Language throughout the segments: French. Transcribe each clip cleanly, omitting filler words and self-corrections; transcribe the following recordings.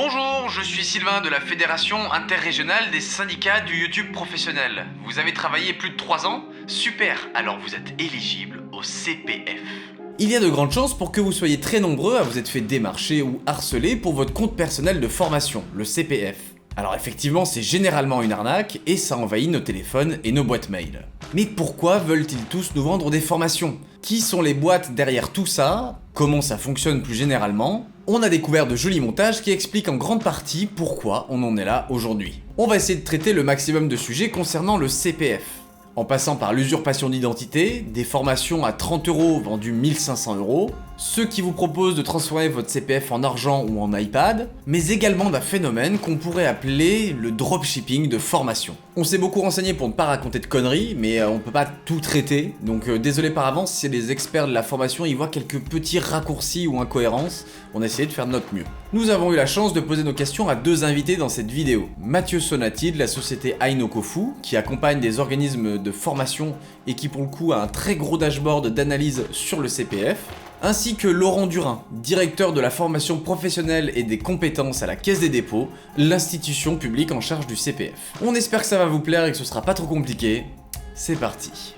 Bonjour, je suis Sylvain de la Fédération interrégionale des syndicats du YouTube professionnel. Vous avez travaillé plus de 3 ans? Super, alors vous êtes éligible au CPF. Il y a de grandes chances pour que vous soyez très nombreux à vous être fait démarcher ou harceler pour votre compte personnel de formation, le CPF. Alors effectivement, c'est généralement une arnaque et ça envahit nos téléphones et nos boîtes mail. Mais pourquoi veulent-ils tous nous vendre des formations? Qui sont les boîtes derrière tout ça? Comment ça fonctionne plus généralement? On a découvert de jolis montages qui expliquent en grande partie pourquoi on en est là aujourd'hui. On va essayer de traiter le maximum de sujets concernant le CPF. En passant par l'usurpation d'identité, des formations à 30 € vendues 1500 €, ceux qui vous proposent de transformer votre CPF en argent ou en iPad, mais également d'un phénomène qu'on pourrait appeler le dropshipping de formation. On s'est beaucoup renseigné pour ne pas raconter de conneries, mais on peut pas tout traiter, donc désolé par avance si les experts de la formation y voient quelques petits raccourcis ou incohérences, on a essayé de faire de notre mieux. Nous avons eu la chance de poser nos questions à 2 invités dans cette vidéo. Mathieu Sonati de la société Ainokofu, qui accompagne des organismes de formation et qui pour le coup a un très gros dashboard d'analyse sur le CPF, ainsi que Laurent Durin, directeur de la formation professionnelle et des compétences à la Caisse des dépôts, l'institution publique en charge du CPF. On espère que ça va vous plaire et que ce sera pas trop compliqué. C'est parti.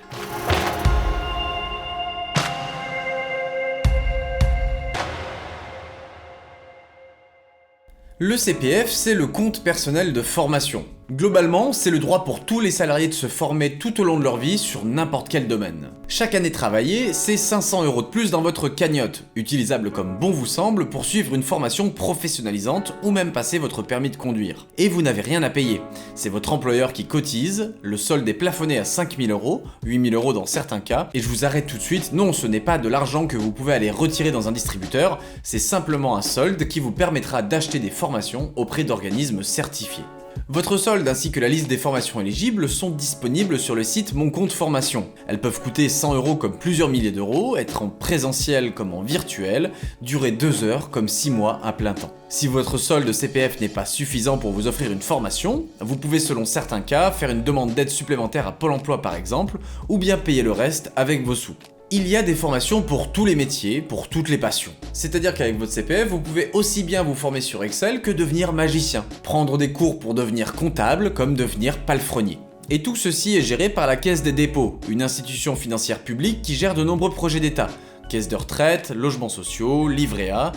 Le CPF, c'est le compte personnel de formation. Globalement, c'est le droit pour tous les salariés de se former tout au long de leur vie sur n'importe quel domaine. Chaque année travaillée, c'est 500 € de plus dans votre cagnotte, utilisable comme bon vous semble pour suivre une formation professionnalisante ou même passer votre permis de conduire. Et vous n'avez rien à payer. C'est votre employeur qui cotise, le solde est plafonné à 5000 €, 8000 € dans certains cas, et je vous arrête tout de suite, non, ce n'est pas de l'argent que vous pouvez aller retirer dans un distributeur, c'est simplement un solde qui vous permettra d'acheter des formations auprès d'organismes certifiés. Votre solde ainsi que la liste des formations éligibles sont disponibles sur le site Mon Compte Formation. Elles peuvent coûter 100 € comme plusieurs milliers d'euros, être en présentiel comme en virtuel, durer 2 heures comme 6 mois à plein temps. Si votre solde CPF n'est pas suffisant pour vous offrir une formation, vous pouvez selon certains cas faire une demande d'aide supplémentaire à Pôle emploi par exemple, ou bien payer le reste avec vos sous. Il y a des formations pour tous les métiers, pour toutes les passions. C'est-à-dire qu'avec votre CPF, vous pouvez aussi bien vous former sur Excel que devenir magicien, prendre des cours pour devenir comptable comme devenir palefrenier. Et tout ceci est géré par la Caisse des dépôts, une institution financière publique qui gère de nombreux projets d'État. Caisse de retraite, logements sociaux, livret A,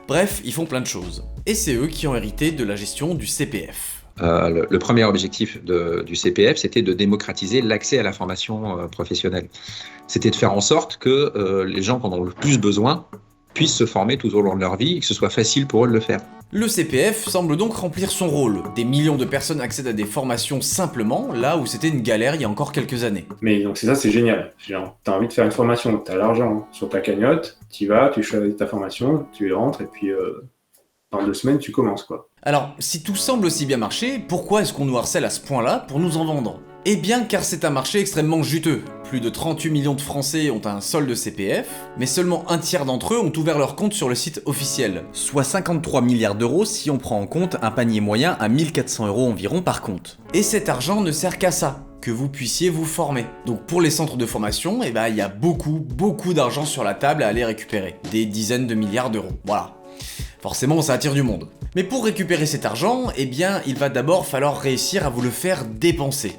bref, ils font plein de choses. Et c'est eux qui ont hérité de la gestion du CPF. Le premier objectif du CPF, c'était de démocratiser l'accès à la formation professionnelle. C'était de faire en sorte que les gens qui en ont le plus besoin puissent se former tout au long de leur vie et que ce soit facile pour eux de le faire. Le CPF semble donc remplir son rôle. Des millions de personnes accèdent à des formations simplement, là où c'était une galère il y a encore quelques années. Mais donc c'est ça, c'est génial. Genre, t'as envie de faire une formation, t'as l'argent sur ta cagnotte, t'y vas, tu choisis ta formation, tu rentres et puis dans 2 semaines tu commences quoi. Alors, si tout semble aussi bien marcher, pourquoi est-ce qu'on nous harcèle à ce point-là pour nous en vendre? Eh bien car c'est un marché extrêmement juteux. Plus de 38 millions de Français ont un solde CPF, mais seulement un tiers d'entre eux ont ouvert leur compte sur le site officiel. Soit 53 milliards d'euros si on prend en compte un panier moyen à 1400 € environ par compte. Et cet argent ne sert qu'à ça, que vous puissiez vous former. Donc pour les centres de formation, il y a beaucoup d'argent sur la table à aller récupérer. Des dizaines de milliards d'euros, voilà. Forcément, ça attire du monde. Mais pour récupérer cet argent, il va d'abord falloir réussir à vous le faire dépenser.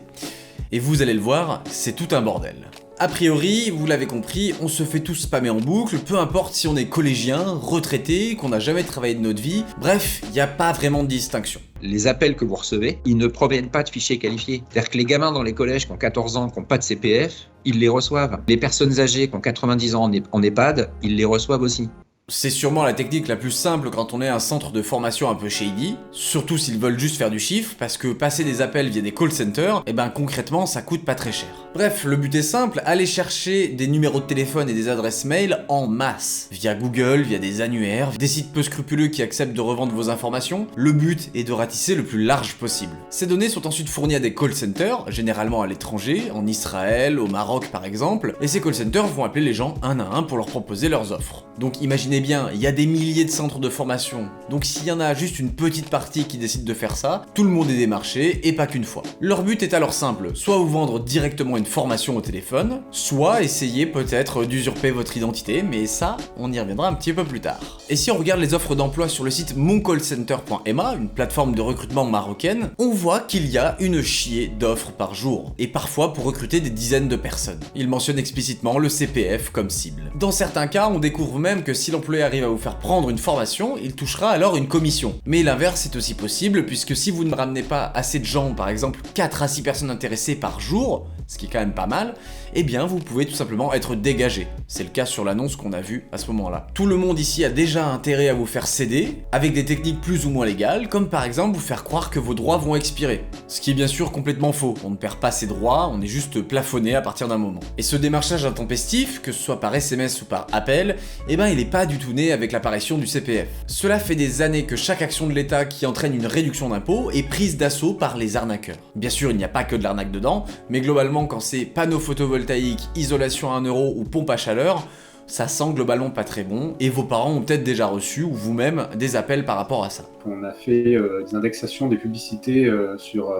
Et vous allez le voir, c'est tout un bordel. A priori, vous l'avez compris, on se fait tous spammer en boucle, peu importe si on est collégien, retraité, qu'on n'a jamais travaillé de notre vie, bref, il n'y a pas vraiment de distinction. Les appels que vous recevez, ils ne proviennent pas de fichiers qualifiés. C'est-à-dire que les gamins dans les collèges qui ont 14 ans, qui n'ont pas de CPF, ils les reçoivent. Les personnes âgées qui ont 90 ans en EHPAD, ils les reçoivent aussi. C'est sûrement la technique la plus simple quand on est un centre de formation un peu shady, surtout s'ils veulent juste faire du chiffre, parce que passer des appels via des call centers, concrètement ça coûte pas très cher. Bref, le but est simple, allez chercher des numéros de téléphone et des adresses mail en masse, via Google, via des annuaires, des sites peu scrupuleux qui acceptent de revendre vos informations, le but est de ratisser le plus large possible. Ces données sont ensuite fournies à des call centers, généralement à l'étranger, en Israël, au Maroc par exemple, et ces call centers vont appeler les gens un à un pour leur proposer leurs offres. Donc imaginez bien, il y a des milliers de centres de formation, donc s'il y en a juste une petite partie qui décide de faire ça, tout le monde est démarché, et pas qu'une fois. Leur but est alors simple, soit vous vendre directement une formation au téléphone, soit essayer peut-être d'usurper votre identité, mais ça, on y reviendra un petit peu plus tard. Et si on regarde les offres d'emploi sur le site moncallcenter.ma, une plateforme de recrutement marocaine, on voit qu'il y a une chier d'offres par jour, et parfois pour recruter des dizaines de personnes. Il mentionne explicitement le CPF comme cible. Dans certains cas, on découvre même que si l'employé arrive à vous faire prendre une formation, il touchera alors une commission. Mais l'inverse est aussi possible, puisque si vous ne ramenez pas assez de gens, par exemple 4 à 6 personnes intéressées par jour, ce qui est quand même pas mal, eh bien vous pouvez tout simplement être dégagé. C'est le cas sur l'annonce qu'on a vue à ce moment-là. Tout le monde ici a déjà intérêt à vous faire céder, avec des techniques plus ou moins légales, comme par exemple vous faire croire que vos droits vont expirer. Ce qui est bien sûr complètement faux, on ne perd pas ses droits, on est juste plafonné à partir d'un moment. Et ce démarchage intempestif, que ce soit par SMS ou par appel, eh ben il est pas du tout né avec l'apparition du CPF. Cela fait des années que chaque action de l'État qui entraîne une réduction d'impôts est prise d'assaut par les arnaqueurs. Bien sûr, il n'y a pas que de l'arnaque dedans, mais globalement quand c'est panneaux photovoltaïques, isolation à 1 € ou pompe à chaleur, ça sent globalement pas très bon, et vos parents ont peut-être déjà reçu, ou vous-même, des appels par rapport à ça. On a fait des indexations des publicités sur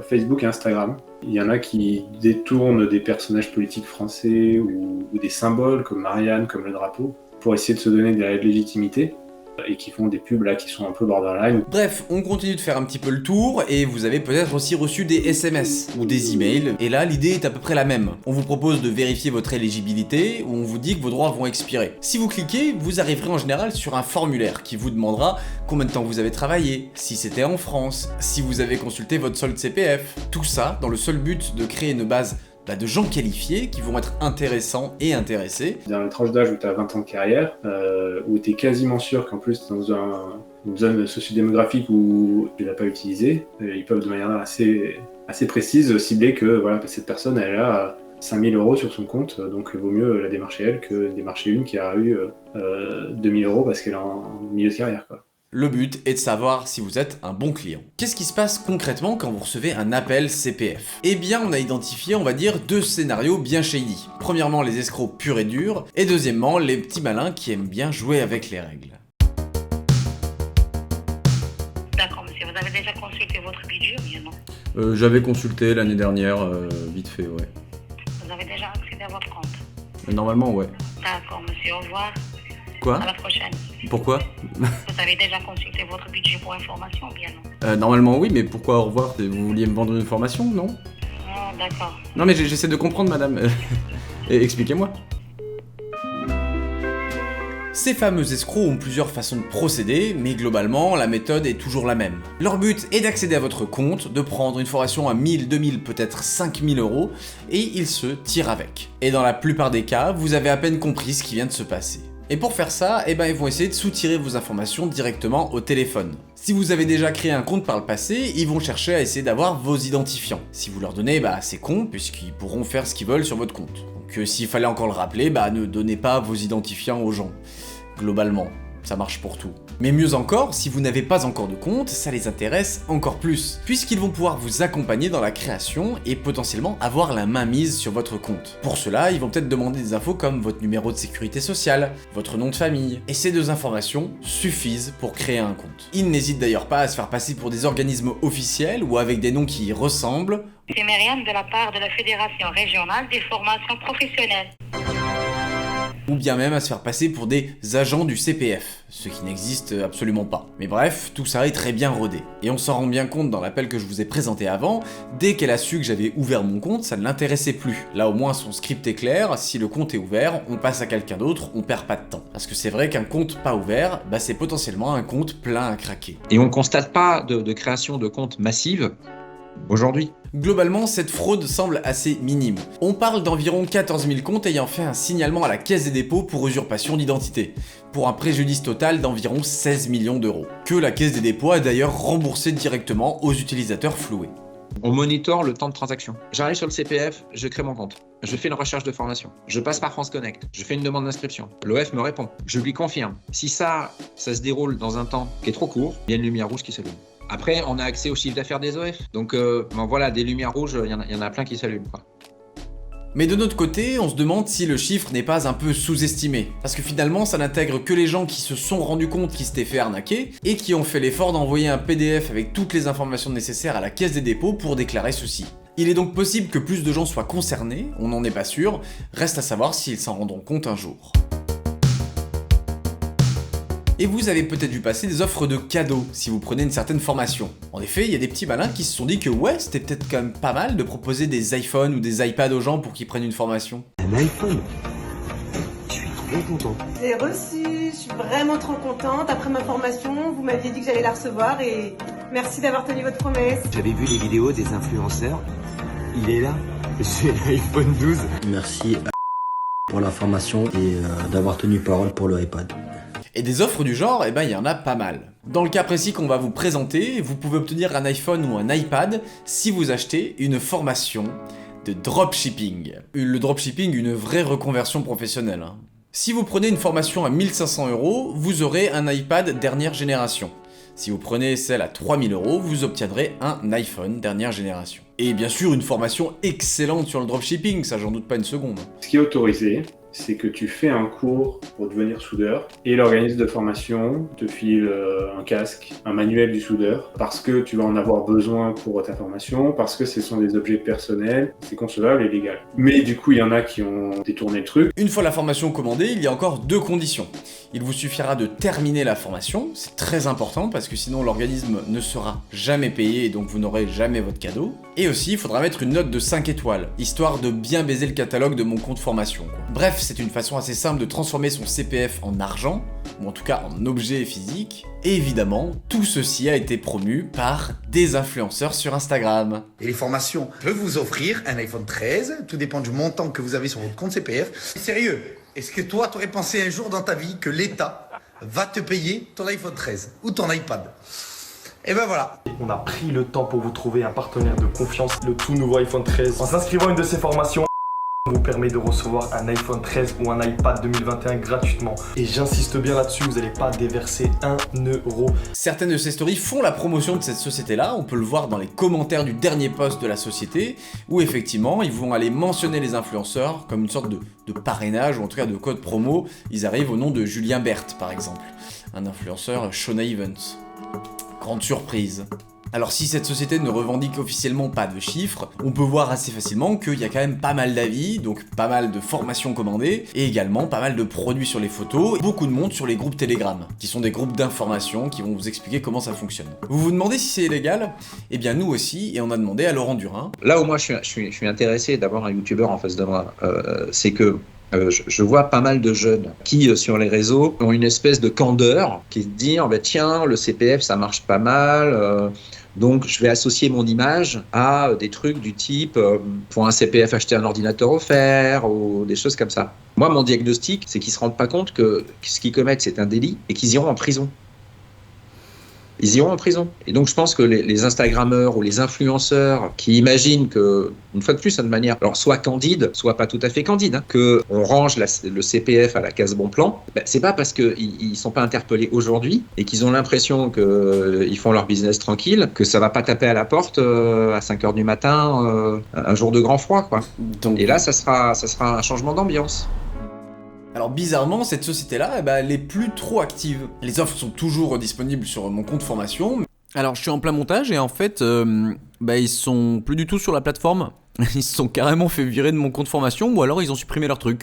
Facebook et Instagram. Il y en a qui détournent des personnages politiques français ou des symboles comme Marianne, comme le drapeau, pour essayer de se donner des légitimités, et qui font des pubs là qui sont un peu borderline. Bref, on continue de faire un petit peu le tour, et vous avez peut-être aussi reçu des SMS ou des emails, et là l'idée est à peu près la même. On vous propose de vérifier votre éligibilité, ou on vous dit que vos droits vont expirer. Si vous cliquez, vous arriverez en général sur un formulaire qui vous demandera combien de temps vous avez travaillé, si c'était en France, si vous avez consulté votre solde CPF. Tout ça dans le seul but de créer une base de gens qualifiés qui vont être intéressants et intéressés. Dans une tranche d'âge où tu as 20 ans de carrière, où tu es quasiment sûr qu'en plus tu es dans une zone sociodémographique où tu ne l'as pas utilisé, ils peuvent de manière assez précise cibler que voilà, cette personne elle a 5 000 € sur son compte, donc il vaut mieux la démarcher elle que démarcher une qui a eu 2 000 € parce qu'elle est en milieu de carrière, quoi. Le but est de savoir si vous êtes un bon client. Qu'est-ce qui se passe concrètement quand vous recevez un appel CPF ? Eh bien, on a identifié, on va dire, 2 scénarios bien shady. Premièrement, les escrocs purs et durs, et deuxièmement, les petits malins qui aiment bien jouer avec les règles. D'accord, monsieur, vous avez déjà consulté votre budget ou bien non ? J'avais consulté l'année dernière, vite fait, ouais. Vous avez déjà accédé à votre compte ? Normalement, ouais. D'accord, monsieur, au revoir. Quoi ? À la prochaine. Pourquoi ? Vous avez déjà consulté votre budget pour information ou bien non ? Normalement, oui, mais pourquoi au revoir ? Vous vouliez me vendre une formation, non ? Oh, d'accord. Non, mais j'essaie de comprendre, madame. Et expliquez-moi. Ces fameux escrocs ont plusieurs façons de procéder, mais globalement, la méthode est toujours la même. Leur but est d'accéder à votre compte, de prendre une formation à 1000, 2000, peut-être 5000 €, et ils se tirent avec. Et dans la plupart des cas, vous avez à peine compris ce qui vient de se passer. Et pour faire ça, eh ben ils vont essayer de soutirer vos informations directement au téléphone. Si vous avez déjà créé un compte par le passé, ils vont chercher à essayer d'avoir vos identifiants. Si vous leur donnez, c'est con, puisqu'ils pourront faire ce qu'ils veulent sur votre compte. Donc s'il fallait encore le rappeler, ne donnez pas vos identifiants aux gens. Globalement, ça marche pour tout. Mais mieux encore, si vous n'avez pas encore de compte, ça les intéresse encore plus, puisqu'ils vont pouvoir vous accompagner dans la création et potentiellement avoir la main mise sur votre compte. Pour cela, ils vont peut-être demander des infos comme votre numéro de sécurité sociale, votre nom de famille, et ces 2 informations suffisent pour créer un compte. Ils n'hésitent d'ailleurs pas à se faire passer pour des organismes officiels ou avec des noms qui y ressemblent. C'est Myriam de la part de la Fédération régionale des formations professionnelles. Ou bien même à se faire passer pour des agents du CPF, ce qui n'existe absolument pas. Mais bref, tout ça est très bien rodé. Et on s'en rend bien compte dans l'appel que je vous ai présenté avant, dès qu'elle a su que j'avais ouvert mon compte, ça ne l'intéressait plus. Là au moins son script est clair, si le compte est ouvert, on passe à quelqu'un d'autre, on perd pas de temps. Parce que c'est vrai qu'un compte pas ouvert, c'est potentiellement un compte plein à craquer. Et on constate pas de création de comptes massive aujourd'hui. Globalement, cette fraude semble assez minime. On parle d'environ 14 000 comptes ayant fait un signalement à la Caisse des dépôts pour usurpation d'identité, pour un préjudice total d'environ 16 millions €, que la Caisse des dépôts a d'ailleurs remboursé directement aux utilisateurs floués. On monitore le temps de transaction. J'arrive sur le CPF, je crée mon compte. Je fais une recherche de formation. Je passe par France Connect. Je fais une demande d'inscription. L'OF me répond. Je lui confirme. Si ça se déroule dans un temps qui est trop court, il y a une lumière rouge qui s'allume. Après, on a accès au chiffre d'affaires des OF. Donc voilà, des lumières rouges, il y en a plein qui s'allument, quoi. Mais de notre côté, on se demande si le chiffre n'est pas un peu sous-estimé. Parce que finalement, ça n'intègre que les gens qui se sont rendus compte qu'ils s'étaient fait arnaquer et qui ont fait l'effort d'envoyer un PDF avec toutes les informations nécessaires à la Caisse des dépôts pour déclarer ceci. Il est donc possible que plus de gens soient concernés, on n'en est pas sûr, reste à savoir s'ils s'en rendront compte un jour. Et vous avez peut-être vu passer des offres de cadeaux si vous prenez une certaine formation. En effet, il y a des petits malins qui se sont dit que ouais, c'était peut-être quand même pas mal de proposer des iPhones ou des iPads aux gens pour qu'ils prennent une formation. Un iPhone. Je suis trop content. J'ai reçu, je suis vraiment trop contente. Après ma formation, vous m'aviez dit que j'allais la recevoir et merci d'avoir tenu votre promesse. J'avais vu les vidéos des influenceurs. Il est là. J'ai l'iPhone 12. Merci pour la formation et d'avoir tenu parole pour le iPad. Et des offres du genre, eh ben il y en a pas mal. Dans le cas précis qu'on va vous présenter, vous pouvez obtenir un iPhone ou un iPad si vous achetez une formation de dropshipping. Le dropshipping, une vraie reconversion professionnelle. Si vous prenez une formation à 1500 €, vous aurez un iPad dernière génération. Si vous prenez celle à 3000 €, vous obtiendrez un iPhone dernière génération. Et bien sûr, une formation excellente sur le dropshipping, ça j'en doute pas une seconde. Ce qui est autorisé, c'est que tu fais un cours pour devenir soudeur et l'organisme de formation te file un casque, un manuel du soudeur, parce que tu vas en avoir besoin pour ta formation, parce que ce sont des objets personnels, c'est concevable et légal. Mais du coup, il y en a qui ont détourné le truc. Une fois la formation commandée, il y a encore 2 conditions. Il vous suffira de terminer la formation, c'est très important parce que sinon l'organisme ne sera jamais payé et donc vous n'aurez jamais votre cadeau. Et aussi, il faudra mettre une note de 5 étoiles, histoire de bien baiser le catalogue de mon compte formation. Bref, c'est une façon assez simple de transformer son CPF en argent, ou en tout cas en objet physique. Et évidemment, tout ceci a été promu par des influenceurs sur Instagram. Et les formations peuvent vous offrir un iPhone 13, tout dépend du montant que vous avez sur votre compte CPF. Sérieux, est-ce que toi, tu aurais pensé un jour dans ta vie que l'État va te payer ton iPhone 13 ou ton iPad? Et ben voilà. On a pris le temps pour vous trouver un partenaire de confiance, le tout nouveau iPhone 13. En s'inscrivant à une de ces formations, on vous permet de recevoir un iPhone 13 ou un iPad 2021 gratuitement. Et j'insiste bien là-dessus, vous n'allez pas déverser 1 €. Certaines de ces stories font la promotion de cette société-là, on peut le voir dans les commentaires du dernier post de la société, où effectivement, ils vont aller mentionner les influenceurs comme une sorte de parrainage, ou en tout cas de code promo. Ils arrivent au nom de Julien Berthe, par exemple, un influenceur Shona Events. Grande surprise. Alors si cette société ne revendique officiellement pas de chiffres, on peut voir assez facilement qu'il y a quand même pas mal d'avis, donc pas mal de formations commandées, et également pas mal de produits sur les photos, et beaucoup de monde sur les groupes Telegram, qui sont des groupes d'information qui vont vous expliquer comment ça fonctionne. Vous vous demandez si c'est illégal? Eh bien nous aussi, et on a demandé à Laurent Durin. Là où moi je suis intéressé d'avoir un youtubeur en face de moi, c'est que je vois pas mal de jeunes qui, sur les réseaux, ont une espèce de candeur qui se disent bah, tiens, le CPF ça marche pas mal, donc je vais associer mon image à des trucs du type pour un CPF acheter un ordinateur offert ou des choses comme ça. Moi, mon diagnostic, c'est qu'ils se rendent pas compte que ce qu'ils commettent c'est un délit et qu'ils iront en prison. Ils iront en prison. Et donc je pense que les Instagrammeurs ou les influenceurs qui imaginent que, une fois de plus, de manière, alors soit candide, soit pas tout à fait candide, hein, qu'on range le CPF à la case bon plan, ben, c'est pas parce qu'ils sont pas interpellés aujourd'hui et qu'ils ont l'impression qu'ils font leur business tranquille que ça va pas taper à la porte à 5h du matin un jour de grand froid, quoi. Donc, et là, ça sera un changement d'ambiance. Alors bizarrement, cette société-là, elle est plus trop active. Les offres sont toujours disponibles sur mon compte formation. Alors je suis en plein montage et en fait, ils sont plus du tout sur la plateforme. Ils se sont carrément fait virer de mon compte formation ou alors ils ont supprimé leur truc.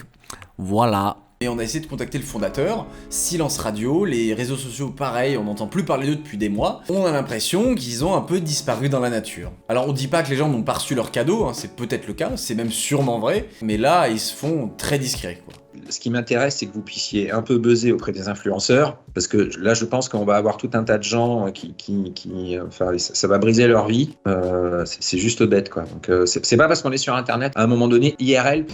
Voilà. Et on a essayé de contacter le fondateur, silence radio, les réseaux sociaux pareil, on n'entend plus parler d'eux depuis des mois. On a l'impression qu'ils ont un peu disparu dans la nature. Alors on dit pas que les gens n'ont pas reçu leur cadeau, hein, c'est peut-être le cas, c'est même sûrement vrai, mais là ils se font très discrets, quoi. Ce qui m'intéresse, c'est que vous puissiez un peu buzzer auprès des influenceurs, parce que là, je pense qu'on va avoir tout un tas de gens enfin, ça va briser leur vie. C'est juste bête, quoi. Donc, c'est pas parce qu'on est sur Internet, à un moment donné, IRL,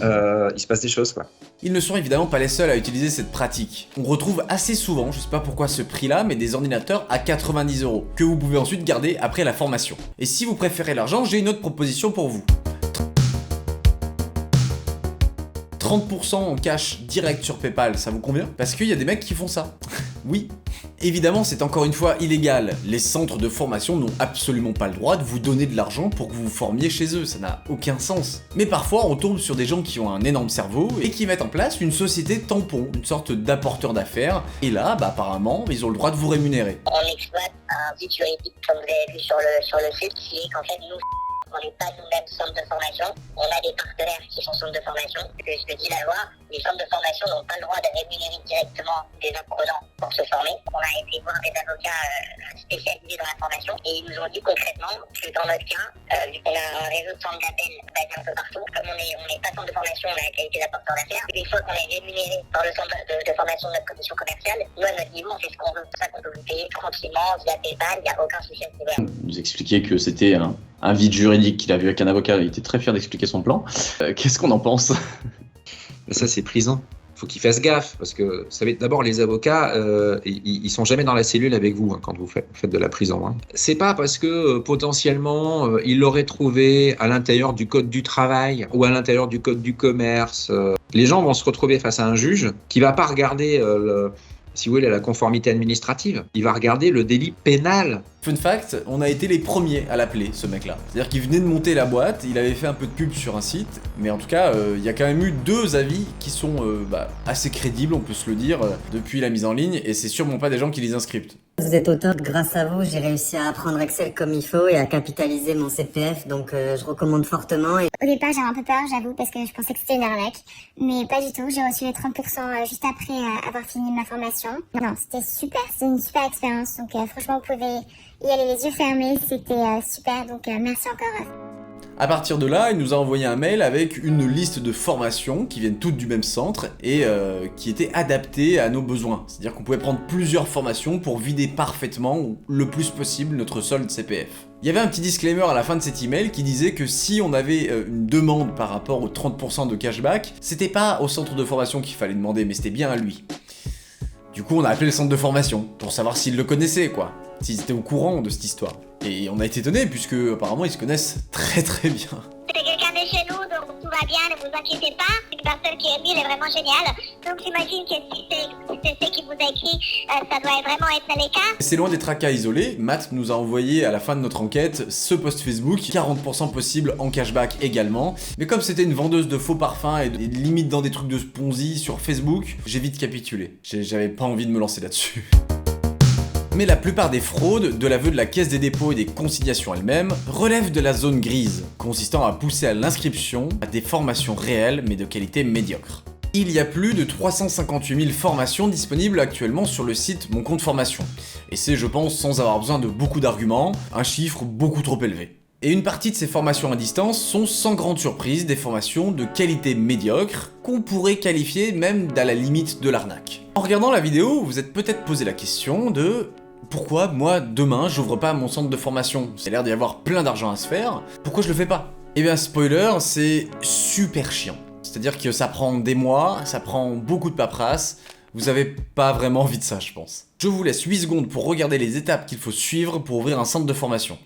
il se passe des choses, quoi. Ils ne sont évidemment pas les seuls à utiliser cette pratique. On retrouve assez souvent, je sais pas pourquoi ce prix-là, mais des ordinateurs à 90 €, que vous pouvez ensuite garder après la formation. Et si vous préférez l'argent, j'ai une autre proposition pour vous. 30% en cash direct sur PayPal, ça vous convient? Parce qu'il y a des mecs qui font ça. Oui. Évidemment, c'est encore une fois illégal. Les centres de formation n'ont absolument pas le droit de vous donner de l'argent pour que vous vous formiez chez eux, ça n'a aucun sens. Mais parfois, on tombe sur des gens qui ont un énorme cerveau et qui mettent en place une société tampon, une sorte d'apporteur d'affaires. Et là, apparemment, ils ont le droit de vous rémunérer. On exploite un feature épique comme vous avez vu sur le site qui est qu'en fait, nous, On n'est pas nous-mêmes centre de formation. On a des partenaires qui sont centres de formation. Que je te dis la loi, les centres de formation n'ont pas le droit de rémunérer directement des apprenants pour se former. On a été voir des avocats spécialisés dans la formation et ils nous ont dit concrètement que dans notre cas, vu qu'on a un réseau de centres d'appel basé un peu partout, comme on n'est pas centre de formation, on a la qualité d'apporteur d'affaires. Une fois qu'on est rémunéré par le centre de formation de notre commission commerciale, nous à notre niveau on fait ce qu'on veut. C'est pour ça qu'on peut vous payer tranquillement via PayPal, il n'y a aucun souci à ce niveau. Vous expliquez que c'était un vide juridique qu'il a vu avec un avocat, il était très fier d'expliquer son plan. Qu'est-ce qu'on en pense? Ça, c'est prison. Faut qu'ils fassent gaffe, parce que, vous savez, d'abord, les avocats, ils sont jamais dans la cellule avec vous quand vous faites de la prison. C'est pas parce que, potentiellement, ils l'auraient trouvé à l'intérieur du code du travail ou à l'intérieur du code du commerce. Les gens vont se retrouver face à un juge qui va pas regarder si vous voulez, la conformité administrative. Il va regarder le délit pénal. Fun fact, on a été les premiers à l'appeler, ce mec-là. C'est-à-dire qu'il venait de monter la boîte, il avait fait un peu de pub sur un site, mais en tout cas, il y a quand même eu 2 avis qui sont assez crédibles, on peut se le dire, depuis la mise en ligne, et c'est sûrement pas des gens qui lisent un script. Vous êtes au top, grâce à vous, j'ai réussi à apprendre Excel comme il faut et à capitaliser mon CPF, donc je recommande fortement. Au départ, j'avais un peu peur, j'avoue, parce que je pensais que c'était une arnaque, mais pas du tout. J'ai reçu les 30% juste après avoir fini ma formation. Non, c'était super, c'est une super expérience, donc franchement, vous pouvez y aller les yeux fermés, c'était super, donc merci encore. À partir de là, il nous a envoyé un mail avec une liste de formations qui viennent toutes du même centre et qui étaient adaptées à nos besoins. C'est-à-dire qu'on pouvait prendre plusieurs formations pour vider parfaitement le plus possible notre solde CPF. Il y avait un petit disclaimer à la fin de cet email qui disait que si on avait une demande par rapport aux 30% de cashback, c'était pas au centre de formation qu'il fallait demander, mais c'était bien à lui. Du coup, on a appelé le centre de formation pour savoir s'il le connaissait, quoi. S'ils étaient au courant de cette histoire. Et on a été étonnés, puisque apparemment ils se connaissent très très bien. C'est quelqu'un de chez nous, donc tout va bien, ne vous inquiétez pas. Une personne qui est venue, elle est vraiment géniale. Donc j'imagine que si c'est ce qui vous a écrit, ça doit vraiment être le cas. C'est loin d'être un cas isolé. Matt nous a envoyé à la fin de notre enquête ce post Facebook, 40% possible en cashback également. Mais comme c'était une vendeuse de faux parfums et limite dans des trucs de Ponzi sur Facebook, j'ai vite capitulé. J'avais pas envie de me lancer là-dessus. Mais la plupart des fraudes, de l'aveu de la Caisse des dépôts et des consignations elles-mêmes, relèvent de la zone grise, consistant à pousser à l'inscription à des formations réelles mais de qualité médiocre. Il y a plus de 358 000 formations disponibles actuellement sur le site Mon Compte Formation. Et c'est, je pense, sans avoir besoin de beaucoup d'arguments, un chiffre beaucoup trop élevé. Et une partie de ces formations à distance sont sans grande surprise des formations de qualité médiocre, qu'on pourrait qualifier même à la limite de l'arnaque. En regardant la vidéo, vous êtes peut-être posé la question de pourquoi moi demain j'ouvre pas mon centre de formation? Il a l'air d'y avoir plein d'argent à se faire, pourquoi je le fais pas? Eh bien spoiler, c'est super chiant. C'est-à-dire que ça prend des mois, ça prend beaucoup de paperasse, vous avez pas vraiment envie de ça je pense. Je vous laisse 8 secondes pour regarder les étapes qu'il faut suivre pour ouvrir un centre de formation.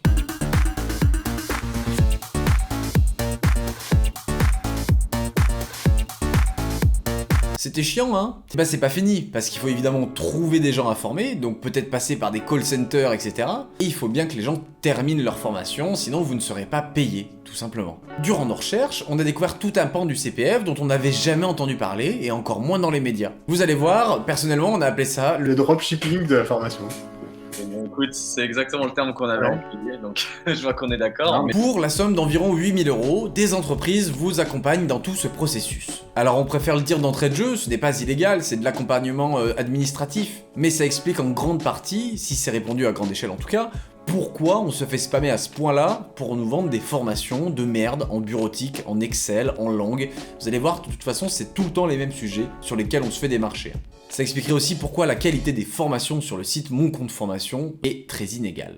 C'était chiant, hein? Bah c'est pas fini, parce qu'il faut évidemment trouver des gens à former, donc peut-être passer par des call centers, etc. Et il faut bien que les gens terminent leur formation, sinon vous ne serez pas payé, tout simplement. Durant nos recherches, on a découvert tout un pan du CPF dont on n'avait jamais entendu parler, et encore moins dans les médias. Vous allez voir, personnellement on a appelé ça le dropshipping de la formation. Bon, écoute, c'est exactement le terme qu'on avait employé, donc je vois qu'on est d'accord. Mais... Pour la somme d'environ 8 000 €, des entreprises vous accompagnent dans tout ce processus. Alors on préfère le dire d'entrée de jeu, ce n'est pas illégal, c'est de l'accompagnement administratif. Mais ça explique en grande partie, si c'est répandu à grande échelle en tout cas, pourquoi on se fait spammer à ce point-là pour nous vendre des formations de merde en bureautique, en Excel, en langue. Vous allez voir, de toute façon, c'est tout le temps les mêmes sujets sur lesquels on se fait démarcher. Ça expliquerait aussi pourquoi la qualité des formations sur le site Mon Compte Formation est très inégale.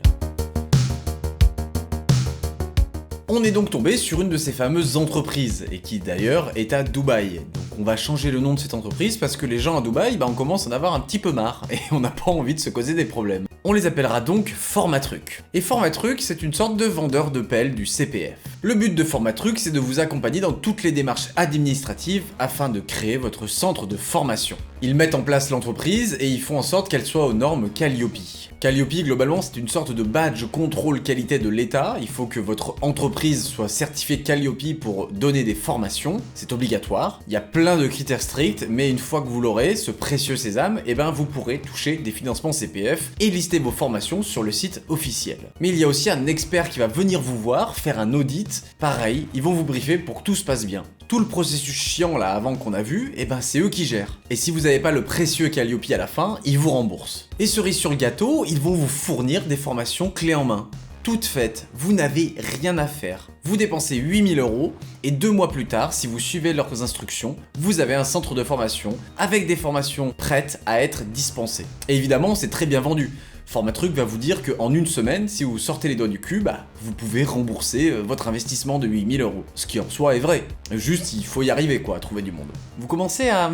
On est donc tombé sur une de ces fameuses entreprises, et qui d'ailleurs est à Dubaï. Donc on va changer le nom de cette entreprise parce que les gens à Dubaï, on commence à en avoir un petit peu marre, et on n'a pas envie de se causer des problèmes. On les appellera donc Formatruc. Et Formatruc, c'est une sorte de vendeur de pelle du CPF. Le but de Formatruc, c'est de vous accompagner dans toutes les démarches administratives afin de créer votre centre de formation. Ils mettent en place l'entreprise et ils font en sorte qu'elle soit aux normes Calliope. Calliope, globalement, c'est une sorte de badge contrôle qualité de l'État. Il faut que votre entreprise soit certifiée Calliope pour donner des formations. C'est obligatoire. Il y a plein de critères stricts, mais une fois que vous l'aurez, ce précieux sésame, eh ben, vous pourrez toucher des financements CPF et lister vos formations sur le site officiel. Mais il y a aussi un expert qui va venir vous voir, faire un audit. Pareil, ils vont vous briefer pour que tout se passe bien. Tout le processus chiant là avant qu'on a vu, eh ben c'est eux qui gèrent. Et si vous n'avez pas le précieux Calliope à la fin, ils vous remboursent. Et cerise sur le gâteau, ils vont vous fournir des formations clés en main. Toutes faites, vous n'avez rien à faire. Vous dépensez 8000 € et 2 mois plus tard, si vous suivez leurs instructions, vous avez un centre de formation avec des formations prêtes à être dispensées. Et évidemment, c'est très bien vendu. Formatruc va vous dire qu'en une semaine, si vous sortez les doigts du cul, vous pouvez rembourser votre investissement de 8000 €. Ce qui en soi est vrai. Juste, il faut y arriver quoi, à trouver du monde. Vous commencez à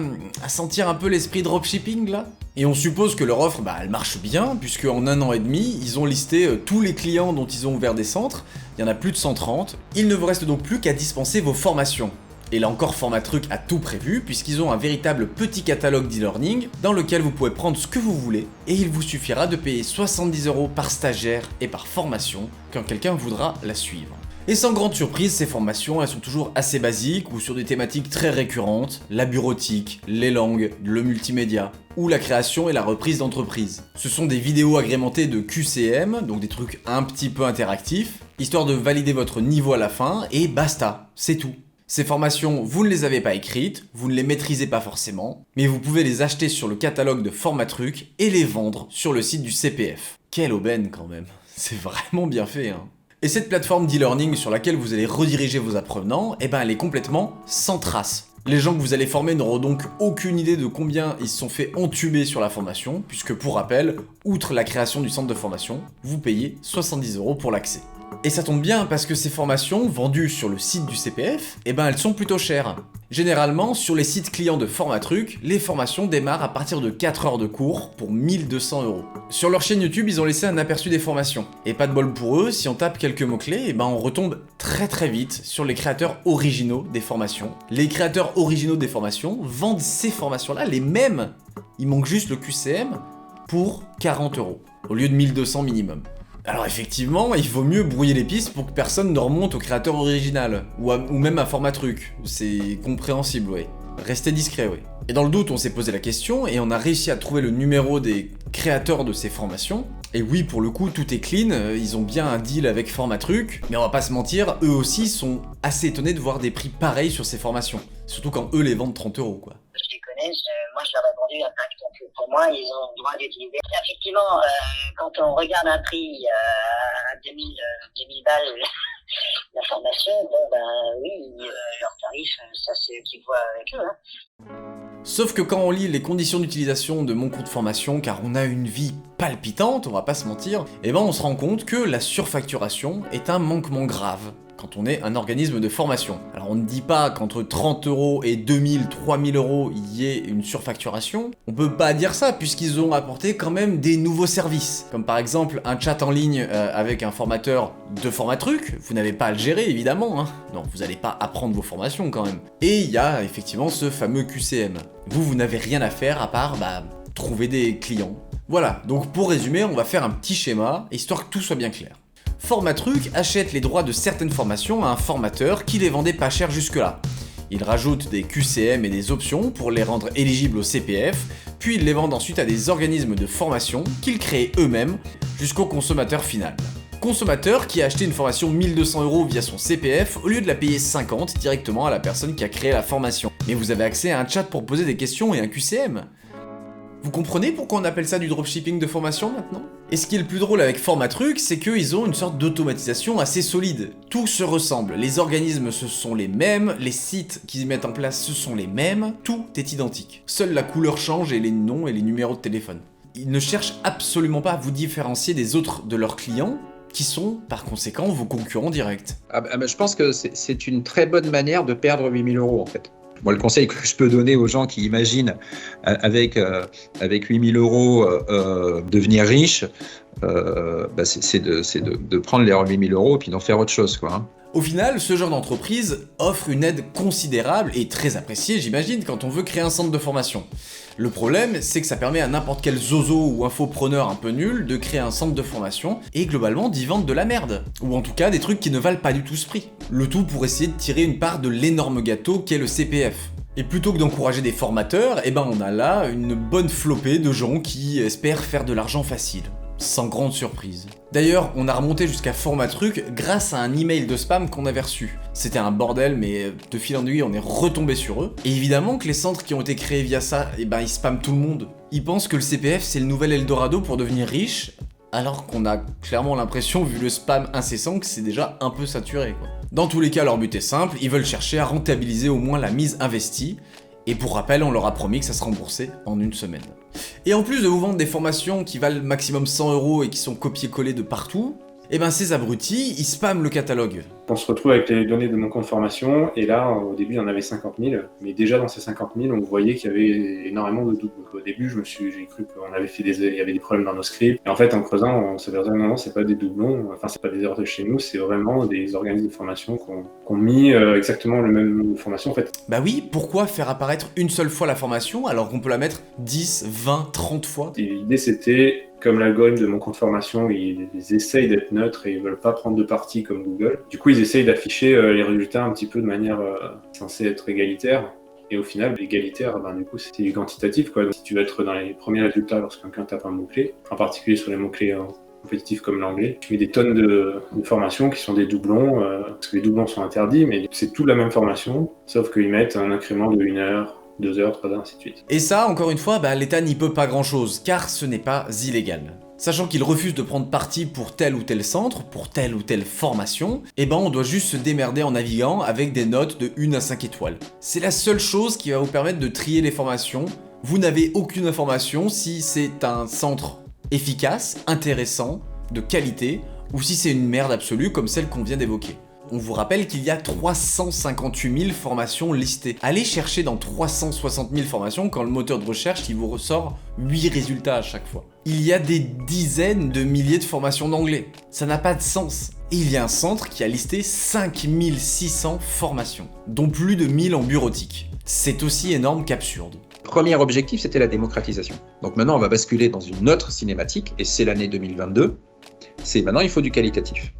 sentir un peu l'esprit dropshipping là ? Et on suppose que leur offre, elle marche bien, puisque en 1 an et demi, ils ont listé tous les clients dont ils ont ouvert des centres. Il y en a plus de 130. Il ne vous reste donc plus qu'à dispenser vos formations. Et là encore, Formatruc a tout prévu, puisqu'ils ont un véritable petit catalogue d'e-learning dans lequel vous pouvez prendre ce que vous voulez, et il vous suffira de payer 70 € par stagiaire et par formation quand quelqu'un voudra la suivre. Et sans grande surprise, ces formations, elles sont toujours assez basiques ou sur des thématiques très récurrentes, la bureautique, les langues, le multimédia, ou la création et la reprise d'entreprise. Ce sont des vidéos agrémentées de QCM, donc des trucs un petit peu interactifs, histoire de valider votre niveau à la fin, et basta, c'est tout. Ces formations, vous ne les avez pas écrites, vous ne les maîtrisez pas forcément, mais vous pouvez les acheter sur le catalogue de Formatruc et les vendre sur le site du CPF. Quelle aubaine quand même, c'est vraiment bien fait hein. Et cette plateforme d'e-learning sur laquelle vous allez rediriger vos apprenants, elle est complètement sans trace. Les gens que vous allez former n'auront donc aucune idée de combien ils se sont fait entuber sur la formation, puisque pour rappel, outre la création du centre de formation, vous payez 70 € pour l'accès. Et ça tombe bien parce que ces formations, vendues sur le site du CPF, elles sont plutôt chères. Généralement, sur les sites clients de Formatruc, les formations démarrent à partir de 4 heures de cours pour 1200 €. Sur leur chaîne YouTube, ils ont laissé un aperçu des formations. Et pas de bol pour eux, si on tape quelques mots-clés, on retombe très vite sur les créateurs originaux des formations. Les créateurs originaux des formations vendent ces formations-là, les mêmes, il manque juste le QCM, pour 40 €, au lieu de 1200 minimum. Alors effectivement, il vaut mieux brouiller les pistes pour que personne ne remonte au créateur original, ou même à Formatruc, c'est compréhensible, ouais. Restez discret, ouais. Et dans le doute, on s'est posé la question, et on a réussi à trouver le numéro des créateurs de ces formations. Et oui, pour le coup, tout est clean, ils ont bien un deal avec Formatruc, mais on va pas se mentir, eux aussi sont assez étonnés de voir des prix pareils sur ces formations. Surtout quand eux les vendent 30 € quoi. Je les connais, moi je leur ai vendu un pack, donc pour moi ils ont le droit d'utiliser. Effectivement, quand on regarde un prix à 2000 balles la formation, oui, leur tarif, ça c'est eux qui voient avec eux. Sauf que quand on lit les conditions d'utilisation de mon compte formation, car on a une vie palpitante, on va pas se mentir, on se rend compte que la surfacturation est un manquement grave quand on est un organisme de formation. Alors on ne dit pas qu'entre 30 € et 2000, 3000 € il y ait une surfacturation. On peut pas dire ça puisqu'ils ont apporté quand même des nouveaux services. Comme par exemple un chat en ligne avec un formateur de Formatruc. Vous n'avez pas à le gérer évidemment, hein. Non, vous n'allez pas apprendre vos formations quand même. Et il y a effectivement ce fameux QCM. Vous n'avez rien à faire à part trouver des clients. Voilà, donc pour résumer, on va faire un petit schéma, histoire que tout soit bien clair. Formatruc achète les droits de certaines formations à un formateur qui les vendait pas cher jusque-là. Il rajoute des QCM et des options pour les rendre éligibles au CPF, puis ils les vendent ensuite à des organismes de formation qu'ils créent eux-mêmes jusqu'au consommateur final. Consommateur qui a acheté une formation 1200 € via son CPF au lieu de la payer 50 directement à la personne qui a créé la formation. Mais vous avez accès à un chat pour poser des questions et un QCM. Vous comprenez pourquoi on appelle ça du dropshipping de formation maintenant ? Et ce qui est le plus drôle avec Formatruc, c'est qu'ils ont une sorte d'automatisation assez solide. Tout se ressemble, les organismes ce sont les mêmes, les sites qu'ils mettent en place ce sont les mêmes, tout est identique. Seule la couleur change et les noms et les numéros de téléphone. Ils ne cherchent absolument pas à vous différencier des autres de leurs clients, qui sont par conséquent vos concurrents directs. Je pense que c'est une très bonne manière de perdre 8000 € en fait. Moi, le conseil que je peux donner aux gens qui imaginent avec 8000 € devenir riches, c'est de prendre les 8 000 € et puis d'en faire autre chose, quoi. Au final, ce genre d'entreprise offre une aide considérable et très appréciée, j'imagine, quand on veut créer un centre de formation. Le problème, c'est que ça permet à n'importe quel zozo ou infopreneur un peu nul de créer un centre de formation et globalement d'y vendre de la merde. Ou en tout cas des trucs qui ne valent pas du tout ce prix. Le tout pour essayer de tirer une part de l'énorme gâteau qu'est le CPF. Et plutôt que d'encourager des formateurs, on a là une bonne flopée de gens qui espèrent faire de l'argent facile. Sans grande surprise. D'ailleurs, on a remonté jusqu'à Formatruc grâce à un email de spam qu'on avait reçu. C'était un bordel, mais de fil en aiguille, on est retombé sur eux. Et évidemment que les centres qui ont été créés via ça, ils spamment tout le monde. Ils pensent que le CPF c'est le nouvel Eldorado pour devenir riche, alors qu'on a clairement l'impression, vu le spam incessant, que c'est déjà un peu saturé, quoi. Dans tous les cas, leur but est simple, ils veulent chercher à rentabiliser au moins la mise investie. Et pour rappel, on leur a promis que ça sera remboursé en 1 semaine. Et en plus de vous vendre des formations qui valent maximum 100 € et qui sont copiées-collées de partout, ces abrutis, ils spamment le catalogue. On se retrouve avec les données de mon compte formation, et là, au début, il y en avait 50 000, mais déjà dans ces 50 000, on voyait qu'il y avait énormément de doutes. Donc, au début, j'ai cru qu'on avait il y avait des problèmes dans nos scripts, et en fait, en creusant, on s'est dit non, c'est pas des doublons, c'est pas des erreurs de chez nous, c'est vraiment des organismes de formation qui ont mis exactement le même nombre de formations, en fait. Bah oui, pourquoi faire apparaître une seule fois la formation, alors qu'on peut la mettre 10, 20, 30 fois ? Et l'idée, c'était, comme l'algorithme de mon compte formation, ils essayent d'être neutres et ils veulent pas prendre de parti comme Google. Du coup, ils essayent d'afficher les résultats un petit peu de manière censée être égalitaire. Et au final, égalitaire, du coup, c'est du quantitatif, quoi. Donc, si tu veux être dans les premiers résultats lorsque quelqu'un tape un mot-clé, en particulier sur les mots-clés compétitifs comme l'anglais, tu mets des tonnes de formations qui sont des doublons, parce que les doublons sont interdits, mais c'est toute la même formation, sauf qu'ils mettent un incrément de 1 heure, 2 heures, 3 heures, ainsi de suite. Et ça, encore une fois, l'État n'y peut pas grand-chose, car ce n'est pas illégal. Sachant qu'il refuse de prendre parti pour tel ou tel centre, pour telle ou telle formation, on doit juste se démerder en naviguant avec des notes de 1 à 5 étoiles. C'est la seule chose qui va vous permettre de trier les formations. Vous n'avez aucune information si c'est un centre efficace, intéressant, de qualité, ou si c'est une merde absolue comme celle qu'on vient d'évoquer. On vous rappelle qu'il y a 358 000 formations listées. Allez chercher dans 360 000 formations quand le moteur de recherche il vous ressort 8 résultats à chaque fois. Il y a des dizaines de milliers de formations d'anglais. Ça n'a pas de sens. Et il y a un centre qui a listé 5600 formations, dont plus de 1000 en bureautique. C'est aussi énorme qu'absurde. Premier objectif, c'était la démocratisation. Donc maintenant, on va basculer dans une autre cinématique, et c'est l'année 2022. C'est maintenant, il faut du qualitatif.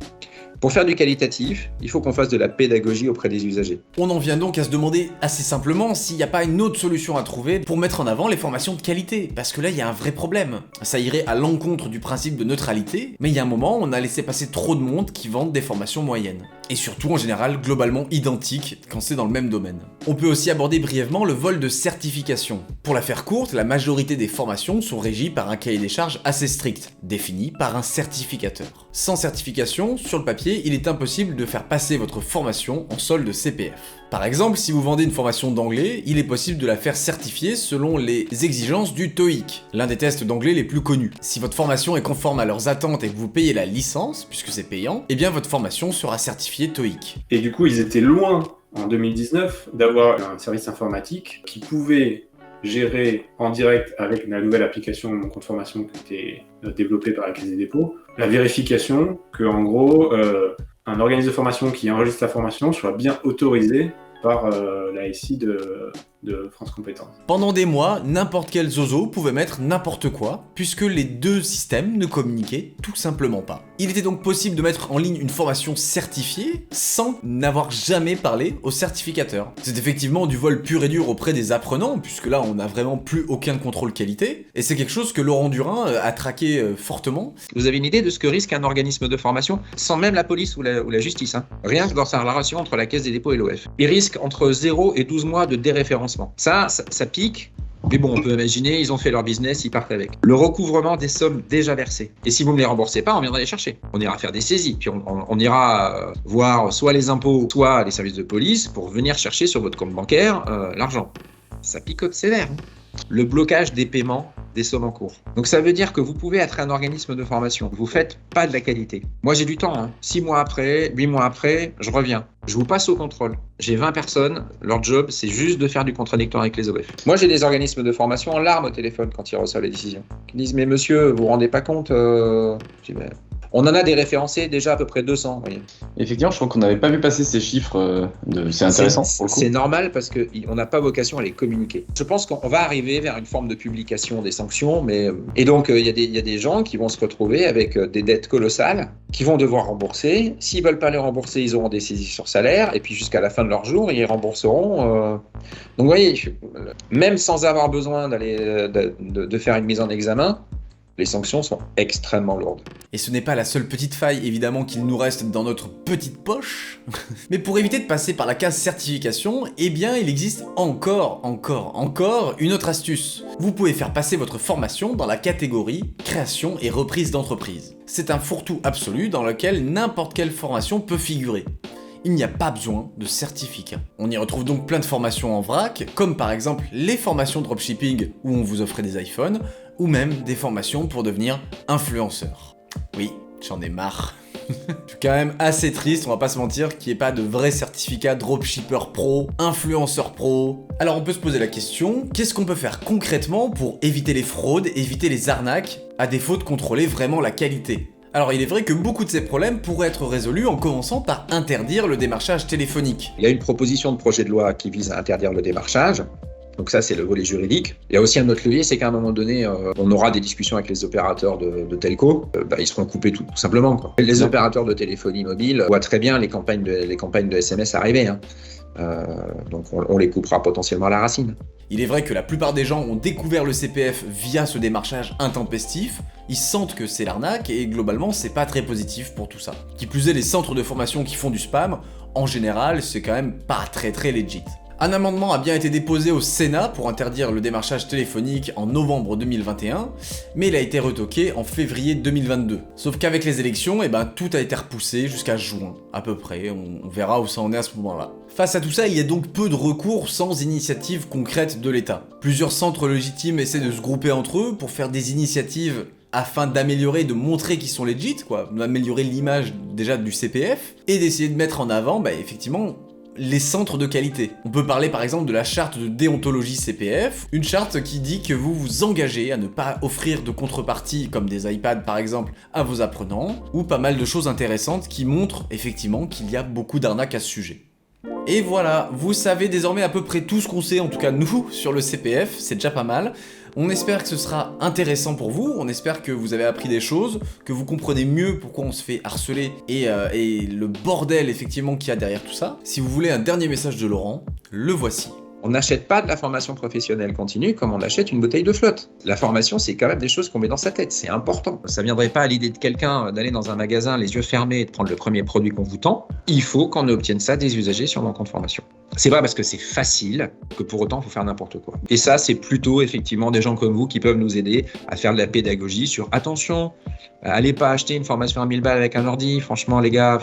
Pour faire du qualitatif, il faut qu'on fasse de la pédagogie auprès des usagers. On en vient donc à se demander assez simplement s'il n'y a pas une autre solution à trouver pour mettre en avant les formations de qualité, parce que là il y a un vrai problème. Ça irait à l'encontre du principe de neutralité, mais il y a un moment on a laissé passer trop de monde qui vendent des formations moyennes. Et surtout en général globalement identiques quand c'est dans le même domaine. On peut aussi aborder brièvement le vol de certification. Pour la faire courte, la majorité des formations sont régies par un cahier des charges assez strict, défini par un certificateur. Sans certification, sur le papier, il est impossible de faire passer votre formation en solde CPF. Par exemple, si vous vendez une formation d'anglais, il est possible de la faire certifier selon les exigences du TOEIC, l'un des tests d'anglais les plus connus. Si votre formation est conforme à leurs attentes et que vous payez la licence, puisque c'est payant, votre formation sera certifiée TOEIC. Et du coup, ils étaient loin, en 2019, d'avoir un service informatique qui pouvait gérer en direct avec la nouvelle application Mon compte formation qui était développée par la Caisse des dépôts, la vérification que, en gros, un organisme de formation qui enregistre la formation soit bien autorisé par la SI de France Compétences. Pendant des mois, n'importe quel zozo pouvait mettre n'importe quoi, puisque les deux systèmes ne communiquaient tout simplement pas. Il était donc possible de mettre en ligne une formation certifiée sans n'avoir jamais parlé au certificateur. C'est effectivement du vol pur et dur auprès des apprenants, puisque là on n'a vraiment plus aucun contrôle qualité, et c'est quelque chose que Laurent Durin a traqué fortement. Vous avez une idée de ce que risque un organisme de formation sans même la police ou la justice, hein. Rien que dans sa relation entre la Caisse des dépôts et l'OF. Il risque entre 0 et 12 mois de déréférencement. Ça pique, mais bon, on peut imaginer, ils ont fait leur business, ils partent avec. Le recouvrement des sommes déjà versées. Et si vous ne les remboursez pas, on viendra les chercher. On ira faire des saisies, puis on ira voir soit les impôts, soit les services de police pour venir chercher sur votre compte bancaire l'argent. Ça picote sévère. Le blocage des paiements des sommes en cours. Donc ça veut dire que vous pouvez être un organisme de formation. Vous faites pas de la qualité. Moi j'ai du temps, 6 mois après, 8 mois après, je reviens. Je vous passe au contrôle. J'ai 20 personnes, leur job, c'est juste de faire du contradictoire avec les OF. Moi, j'ai des organismes de formation en larmes au téléphone quand ils reçoivent les décisions. Ils disent, mais monsieur, vous vous rendez pas compte Je dis, mais... On en a des référencés déjà à peu près 200. Vous voyez. Effectivement, je crois qu'on n'avait pas vu passer ces chiffres. C'est intéressant pour le coup. C'est normal parce qu'on n'a pas vocation à les communiquer. Je pense qu'on va arriver vers une forme de publication des sanctions, et donc il y a des gens qui vont se retrouver avec des dettes colossales, qui vont devoir rembourser. S'ils veulent pas les rembourser, ils auront des saisies sur salaire, et puis jusqu'à la fin de leur jour, ils rembourseront. Donc vous voyez, même sans avoir besoin de faire une mise en examen, les sanctions sont extrêmement lourdes. Et ce n'est pas la seule petite faille, évidemment, qu'il nous reste dans notre petite poche. Mais pour éviter de passer par la case certification, eh bien, il existe encore une autre astuce. Vous pouvez faire passer votre formation dans la catégorie création et reprise d'entreprise. C'est un fourre-tout absolu dans lequel n'importe quelle formation peut figurer. Il n'y a pas besoin de certificat. On y retrouve donc plein de formations en vrac, comme par exemple les formations dropshipping où on vous offrait des iPhones, ou même des formations pour devenir influenceur. Oui, j'en ai marre. Je suis quand même assez triste, on va pas se mentir, qu'il n'y ait pas de vrai certificat dropshipper pro, influenceur pro. Alors on peut se poser la question, qu'est-ce qu'on peut faire concrètement pour éviter les fraudes, éviter les arnaques, à défaut de contrôler vraiment la qualité ? Alors il est vrai que beaucoup de ces problèmes pourraient être résolus en commençant par interdire le démarchage téléphonique. Il y a une proposition de projet de loi qui vise à interdire le démarchage. Donc ça, c'est le volet juridique. Il y a aussi un autre levier, c'est qu'à un moment donné, on aura des discussions avec les opérateurs de telco. Ils seront coupés tout simplement, quoi. Les opérateurs de téléphonie mobile voient très bien les campagnes de SMS arriver. Donc on les coupera potentiellement à la racine. Il est vrai que la plupart des gens ont découvert le CPF via ce démarchage intempestif, ils sentent que c'est l'arnaque et globalement c'est pas très positif pour tout ça. Qui plus est, les centres de formation qui font du spam, en général c'est quand même pas très legit. Un amendement a bien été déposé au Sénat pour interdire le démarchage téléphonique en novembre 2021, mais il a été retoqué en février 2022. Sauf qu'avec les élections, tout a été repoussé jusqu'à juin, à peu près, on verra où ça en est à ce moment-là. Face à tout ça, il y a donc peu de recours sans initiative concrète de l'État. Plusieurs centres légitimes essaient de se grouper entre eux pour faire des initiatives afin d'améliorer, de montrer qu'ils sont legit, d'améliorer l'image déjà du CPF, et d'essayer de mettre en avant, effectivement, les centres de qualité. On peut parler par exemple de la charte de déontologie CPF, une charte qui dit que vous vous engagez à ne pas offrir de contrepartie comme des iPads par exemple à vos apprenants, ou pas mal de choses intéressantes qui montrent effectivement qu'il y a beaucoup d'arnaques à ce sujet. Et voilà, vous savez désormais à peu près tout ce qu'on sait, en tout cas nous, sur le CPF, c'est déjà pas mal. On espère que ce sera intéressant pour vous, on espère que vous avez appris des choses, que vous comprenez mieux pourquoi on se fait harceler et le bordel effectivement qu'il y a derrière tout ça. Si vous voulez un dernier message de Laurent, le voici. On n'achète pas de la formation professionnelle continue comme on achète une bouteille de flotte. La formation, c'est quand même des choses qu'on met dans sa tête, c'est important. Ça ne viendrait pas à l'idée de quelqu'un d'aller dans un magasin les yeux fermés et de prendre le premier produit qu'on vous tend. Il faut qu'on obtienne ça des usagers sur mon compte formation. C'est vrai parce que c'est facile, que pour autant, il faut faire n'importe quoi. Et ça, c'est plutôt effectivement des gens comme vous qui peuvent nous aider à faire de la pédagogie sur attention, allez pas acheter une formation à 1000 balles avec un ordi, franchement les gars,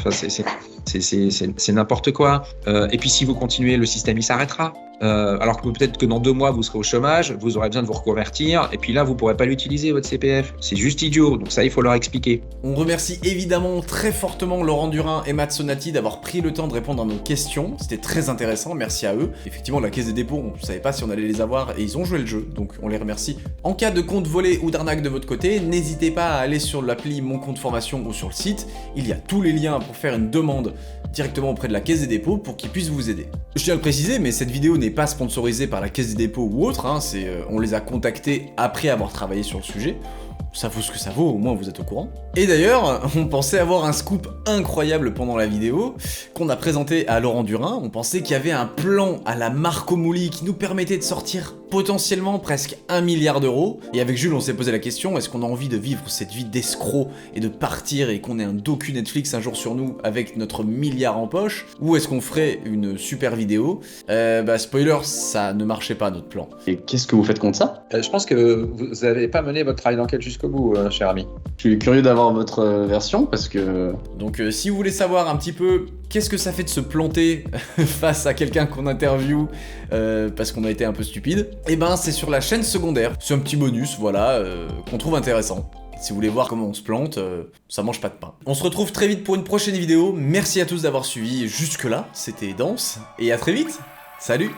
c'est n'importe quoi. Et puis si vous continuez, le système il s'arrêtera. Alors que peut-être que dans 2 mois vous serez au chômage, vous aurez besoin de vous reconvertir, et puis là vous pourrez pas l'utiliser votre CPF. C'est juste idiot, donc ça il faut leur expliquer. On remercie évidemment très fortement Laurent Durin et Matt Sonati d'avoir pris le temps de répondre à nos questions. C'était très intéressant, merci à eux. Effectivement la caisse des dépôts, on ne savait pas si on allait les avoir et ils ont joué le jeu, donc on les remercie. En cas de compte volé ou d'arnaque de votre côté, n'hésitez pas à aller sur l'appli Mon Compte Formation ou sur le site. Il y a tous les liens pour faire une demande directement auprès de la caisse des dépôts pour qu'ils puissent vous aider. Je tiens à le préciser, mais cette vidéo n'est pas sponsorisée par la caisse des dépôts ou autre, on les a contactés après avoir travaillé sur le sujet. Ça vaut ce que ça vaut, au moins vous êtes au courant. Et d'ailleurs, on pensait avoir un scoop incroyable pendant la vidéo qu'on a présenté à Laurent Durin. On pensait qu'il y avait un plan à la Marco Mouli qui nous permettait de sortir potentiellement presque 1 milliard d'euros. Et avec Jules, on s'est posé la question, est-ce qu'on a envie de vivre cette vie d'escroc et de partir et qu'on ait un docu Netflix un jour sur nous avec notre milliard en poche? Ou est-ce qu'on ferait une super vidéo? Spoiler, ça ne marchait pas notre plan. Et qu'est-ce que vous faites contre ça? Je pense que vous n'avez pas mené votre travail d'enquête jusqu'au bout, cher ami. Je suis curieux d'avoir votre version parce que... Donc si vous voulez savoir un petit peu qu'est-ce que ça fait de se planter face à quelqu'un qu'on interviewe parce qu'on a été un peu stupide, c'est sur la chaîne secondaire. C'est un petit bonus, voilà, qu'on trouve intéressant. Si vous voulez voir comment on se plante, ça mange pas de pain. On se retrouve très vite pour une prochaine vidéo. Merci à tous d'avoir suivi jusque là, c'était dense. Et à très vite. Salut!